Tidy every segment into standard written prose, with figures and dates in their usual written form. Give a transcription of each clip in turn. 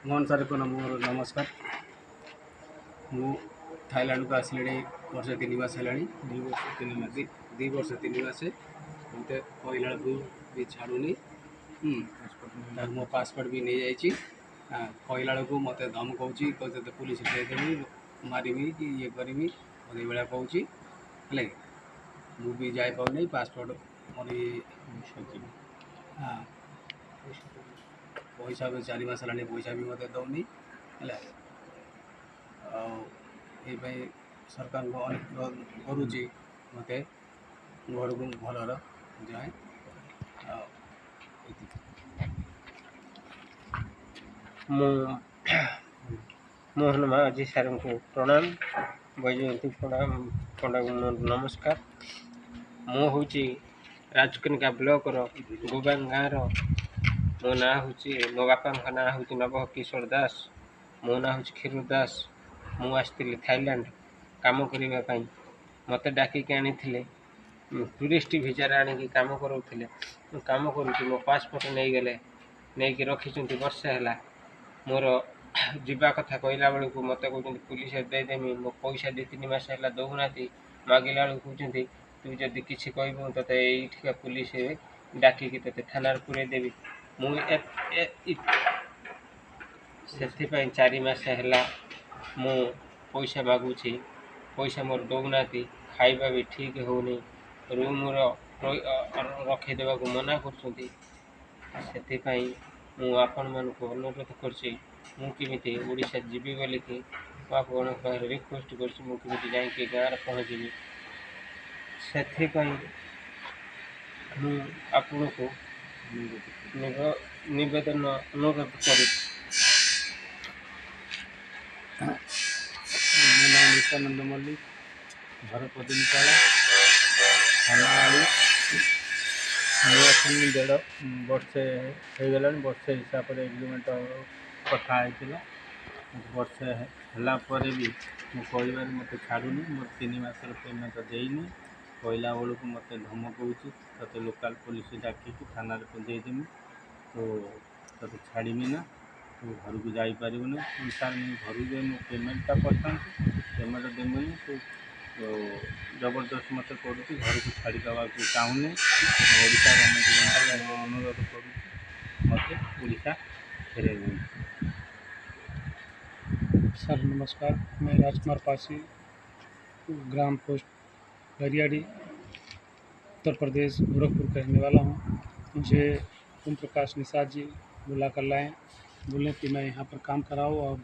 Mohan sir को मोर नमस्कार। मु थाईलैंड को आसले वर्ष 3 मास है। 2 वर्ष 3 मास मत कहला भी छाड़ूनी। मो पासपोर्ट भी नहीं जाइए। कहला बेलू मत धमकाऊँगी कहते पुलिस देदेवी मारि कि ये करी मत भाया कहूँ है। मुझे जापार पासपोर्ट मोर हाँ पैसा भी 4 मास है पैसा भी मत दौनी है। ये सरकार को अनुरोध करुच्ची मत घर को भलर जाए। मोहन महाजी सार को प्रणाम। वैजयंती पंडा को नमस्कार। मु हूँ राजकनिका ब्लॉक गोबांग गाँव मो ना हूँ मो बापा ना हूँ नव किशोर दास। मो ना हूँ क्षीर दास। मु आसती थाईलैंड काम करने मत डाकिक आनी टूरिस्ट वीजा आनिकी काम करोले काम करुँच मो पासपोर्ट नहीं गले नहीं रखी वर्षे है मोर जीवा कथा कहला बेलू मत कहते पुलिस देदेमी मो पैसा 2-3 मास है दौना मागिला बेलू कहते तू जदि किसी कहबू तो ये पुलिस डाकिकी ते थाना पूरे देवी मुझे 4 मास है मु पैसा मागुची पैसा मोर दौना खाଇବା भी ठीक होनी रूम रखीदेवा मना कर आपण मान अनुरोध करछि मुझे ओडिशा जीवी बोली कि आप रिक्वेस्ट करछि जाइए गाँव पहुँची से आपण को निवेदन अनुरोध कर नित्यानंद मल्लिक घर पदिनशाला थाना 1.5 वर्षे हो गला। वर्षे हिसाब से एग्रीमेंट कथी वर्षे है भी मुझे मत छाड़ूनी मोर 3 मास पेमेंट देनी कहला बेलू मत धमकाऊँगी ते लोकाल पुलिस डाकिकी थाना पहुँचेदेमी तो छाड़मी ना तू घर को जापर सर घर जो पेमेंटा कर पेमेंट देमुनि तू जबरदस्त मत कर घर को छाड़ी दवा चाहूनी ओडिशा गवर्नमेंट अनुरोध कर मत ओडिशा फेरे। सर नमस्कार, मैं राजकुमार पासी ग्राम पोस्ट हरियाड़ी उत्तर प्रदेश गोरखपुर का रहने वाला हूँ। मुझे ओम प्रकाश निषाद जी बुला कर लाएँ, बोले कि मैं यहाँ पर काम कराऊँ और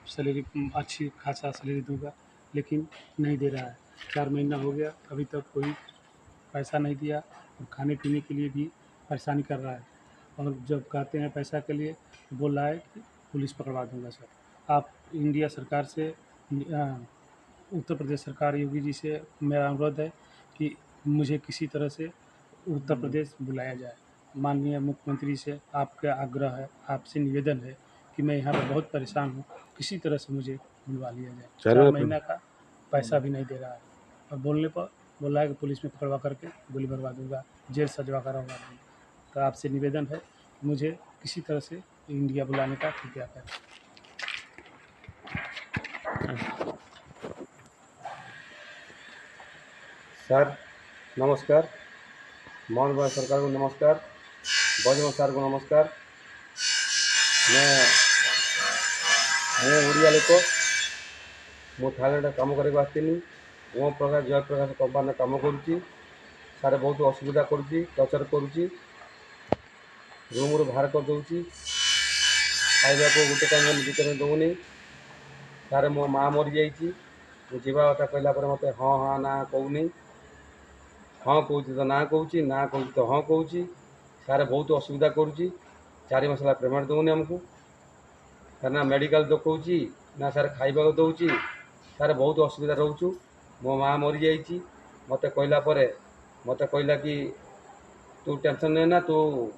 सैलरी अच्छी खासा सैलरी दूंगा, लेकिन नहीं दे रहा है। 4 महीना हो गया, अभी तक कोई पैसा नहीं दिया और खाने पीने के लिए भी परेशानी कर रहा है। और जब कहते हैं पैसा के लिए तो बोल रहा है कि पुलिस पकड़वा दूंगा। सर आप इंडिया सरकार से उत्तर प्रदेश सरकार योगी जी से मेरा अनुरोध है कि मुझे किसी तरह से उत्तर प्रदेश बुलाया जाए। माननीय मुख्यमंत्री से आपका आग्रह है, आपसे निवेदन है कि मैं यहाँ पर बहुत परेशान हूँ, किसी तरह से मुझे बुलवा लिया जाए। 4 महीना का पैसा भी नहीं दे रहा है और बोलने पर बोल रहा है कि पुलिस में पकड़वा करके गोली भरवा दूंगा, जेल सजवा करवा दूंगा। तो आपसे निवेदन है मुझे किसी तरह से इंडिया बुलाने का कृपया करें। सर नमस्कार, मोहन भाई सरकार को नमस्कार, बजम सार को नमस्कार। मैं ओडिया लोक मु थाईलैंड काम करके आसनी ओम प्रकाश जयप्रकाश कंपानी काम करुच्ची। सारे बहुत असुविधा करुच्ची, टर्चर करुच्ची, रूम बाहर कर दूसरी, खाइबा को गोटे टाइम 2 टाइम दौनी। सारे मो माँ मरी जाइए जीवा कथा कहला मत हाँ हाँ ना कहूनी, हाँ कहूँ तो ना कहूँ, ना कहूँ तो हाँ कहूँ। सारे बहुत असुविधा करुच्ची। 4 मास पेमेंट दौनी आमको सार ना मेडिकल देखी ना सार खाइबा को दौची। सारे बहुत असुविधा रोचु। मो माँ मरी जाइए मत कहला कि तू टेंशन ने ना, तू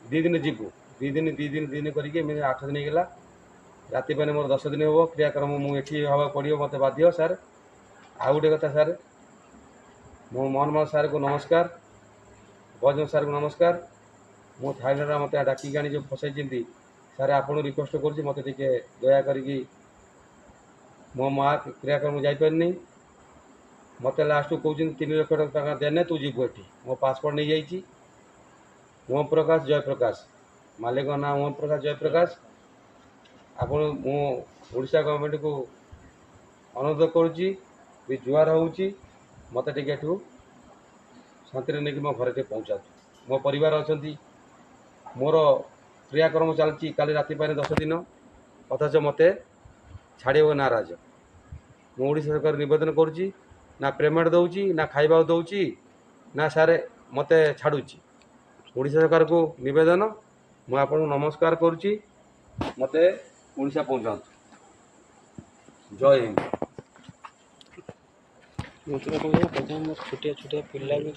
2 दिन जीवु 2 दिन करके 8 दिन होगा। राति पे मोर 10 दिन हम क्रियाक्रम मुझे हवा पड़ो मत बाध्य। सार आ गोटे कथा सार मो मोहन सार को नमस्कार, बजम सार को नमस्कार। मो थाईलैंड मत डाकिक आनी जो फसाई ସାର୍ ଆପଣଙ୍କୁ ରିକ୍ୱେଷ୍ଟ କରୁଛି ମୋତେ ଟିକେ ଦୟା କରିକି ମୋ ମା କ୍ରିୟାକର୍ମ ଯାଇପାରିନି ମୋତେ ଲାଷ୍ଟକୁ କହୁଛନ୍ତି 3 ଲକ୍ଷ ଟଙ୍କା ଦେନେ ତୁ ଯିବୁ ଏଠି ମୋ ପାସପୋର୍ଟ ନେଇଯାଇଛି ଓମ୍ ପ୍ରକାଶ ଜୟପ୍ରକାଶ ମାଲିକ ନାଁ ଓମ୍ ପ୍ରକାଶ ଜୟପ୍ରକାଶ ଆପଣ ମୁଁ ଓଡ଼ିଶା ଗଭର୍ଣ୍ଣମେଣ୍ଟକୁ ଅନୁରୋଧ କରୁଛି ବି ଜୁହାର ହେଉଛି ମୋତେ ଟିକେ ଏଠୁ ଶାନ୍ତିରେ ନେଇକି ମୋ ଘରେ ଟିକେ ପହଞ୍ଚାନ୍ତୁ ମୋ ପରିବାର ଅଛନ୍ତି ମୋର କ୍ରିୟାକର୍ମ ଚାଲିଛି କାଲି ରାତି ପାଇଁ 10 ଦିନ ଅଥଚ ମୋତେ ଛାଡ଼ିବ ନାରାଜ ମୁଁ ଓଡ଼ିଶା ସରକାର ନିବେଦନ କରୁଛି ନା ପେମେଣ୍ଟ ଦେଉଛି ନା ଖାଇବାକୁ ଦେଉଛି ନା ସାର୍ ମୋତେ ଛାଡ଼ୁଛି ଓଡ଼ିଶା ସରକାରକୁ ନିବେଦନ ମୁଁ ଆପଣଙ୍କୁ ନମସ୍କାର କରୁଛି ମୋତେ ଓଡ଼ିଶା ପହଞ୍ଚାନ୍ତୁ ଜୟ ହିନ୍ଦ। ଛୋଟିଆ ଛୋଟିଆ ପିଲା ବି